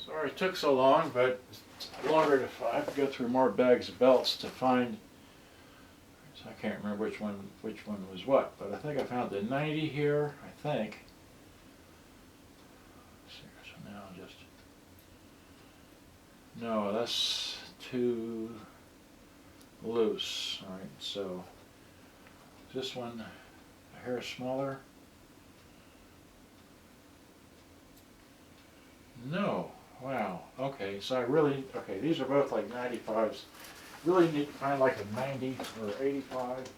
Sorry it took so long, but it's longer to I have to go through more bags of belts to find. So I can't remember which one was what, but I think I found the 90 here. I think. So now just no, that's too loose. All right, so this one a hair smaller. No. Wow. Okay. So I really, okay, these are both like 95s. Really need to find like a 90 or 85. Okay.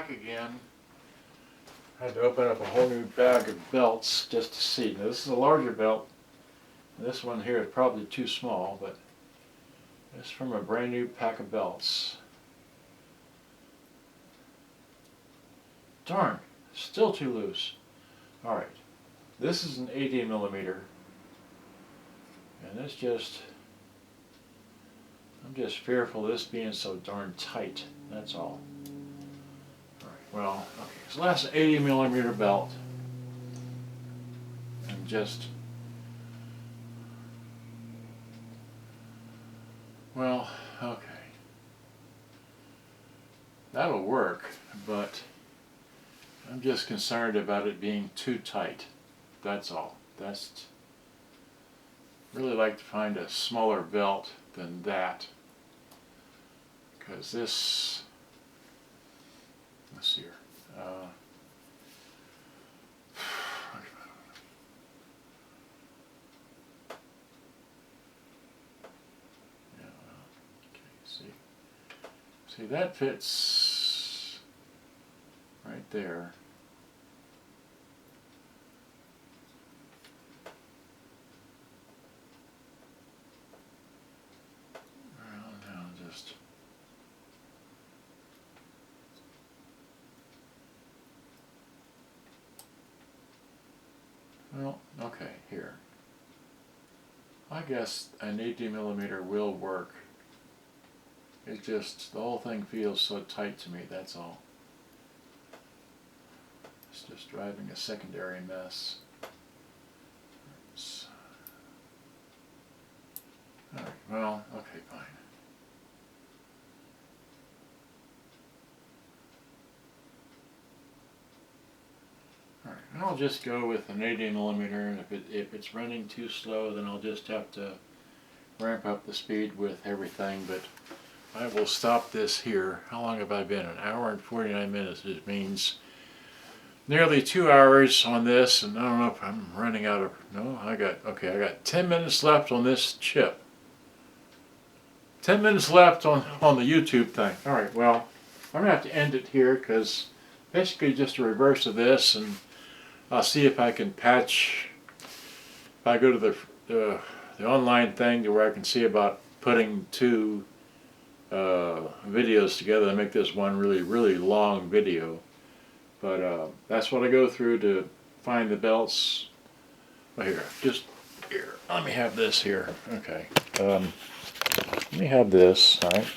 back again. I had to open up a whole new bag of belts just to see. Now this is a larger belt. This one here is probably too small, but it's from a brand new pack of belts. Darn, still too loose. Alright, this is an 80 millimeter. And it's just, I'm just fearful of this being so darn tight, that's all. Alright, well, okay, so that's an 80 millimeter belt. And just, well, okay. That'll work, but I'm just concerned about it being too tight, that's all. That's, really like to find a smaller belt than that, because this, let's see here, yeah, okay, see that fits right there. Well, okay, here. I guess an 80 millimeter will work. It just, the whole thing feels so tight to me, that's all. It's just driving a secondary mess. Alright, well, okay, fine. Alright, and I'll just go with an 80 millimeter, and if it's running too slow, then I'll just have to ramp up the speed with everything, but I will stop this here. How long have I been? An hour and 49 minutes. It means nearly 2 hours on this, and I don't know if I'm running out of, no, I got 10 minutes left on this chip. 10 minutes left on the YouTube thing. Alright, well, I'm going to have to end it here, because basically just a reverse of this, and I'll see if I can patch, if I go to the online thing to where I can see about putting two videos together and make this one really long video. But that's what I go through to find the belts. Well, here, just here, let me have this here. Okay, let me have this, alright,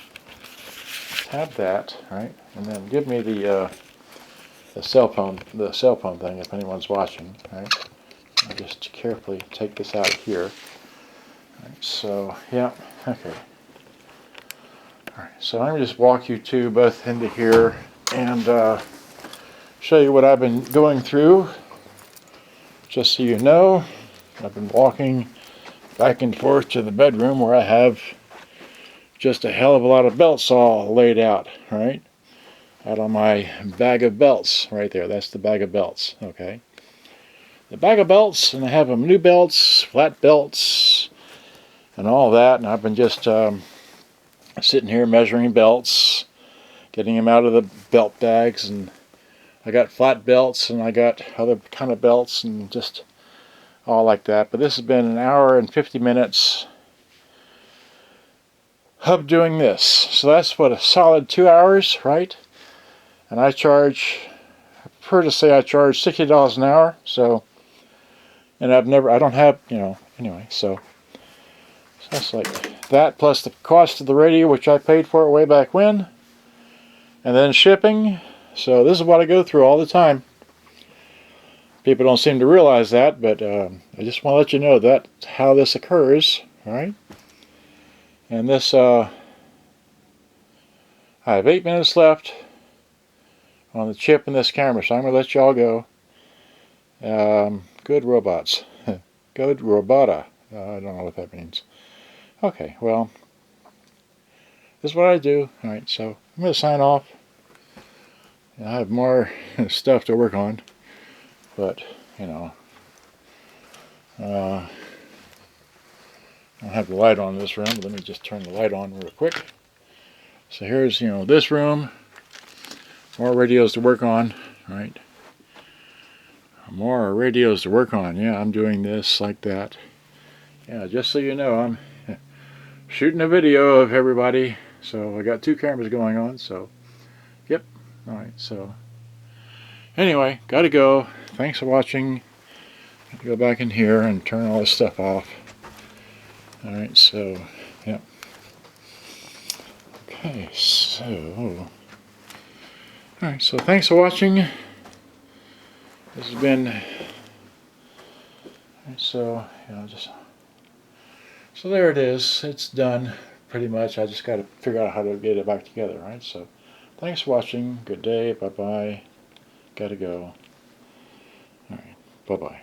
have that, alright, and then give me the cell phone thing if anyone's watching, alright. I'll just carefully take this out of here. Alright, so, yeah, okay. Alright, so I'm going to just walk you two both into here and show you what I've been going through. Just so you know, I've been walking back and forth to the bedroom where I have just a hell of a lot of belts all laid out, right? Out on my bag of belts right there. That's the bag of belts, okay? The bag of belts, and I have them new belts, flat belts, and all that, and I've been just sitting here measuring belts, getting them out of the belt bags, and I got flat belts and I got other kind of belts and just all like that. But this has been an hour and 50 minutes of doing this. So that's what, a solid 2 hours, right? And I prefer to say I charge $60 an hour. So, and I don't have, anyway, so that's like that, plus the cost of the radio, which I paid for it way back when, and then shipping. So this is what I go through all the time. People don't seem to realize that, but I just want to let you know that's how this occurs, alright? And this, I have 8 minutes left on the chip in this camera, so I'm going to let y'all go. Good robots. Good robota. I don't know what that means. Okay, well, this is what I do. Alright, so I'm going to sign off. I have more stuff to work on, but, I don't have the light on in this room, but let me just turn the light on real quick. So here's, this room More radios to work on, right? More radios to work on. Yeah, I'm doing this like that. Yeah, just so you know, I'm shooting a video of everybody. So I got 2 cameras going on, so yep. Alright, so anyway, gotta go. Thanks for watching. Go back in here and turn all this stuff off. Alright, so yep. Okay, so alright, so thanks for watching. This has been so so there it is. It's done pretty much. I just got to figure out how to get it back together, right? So thanks for watching. Good day. Bye bye. Gotta go. All right. Bye bye.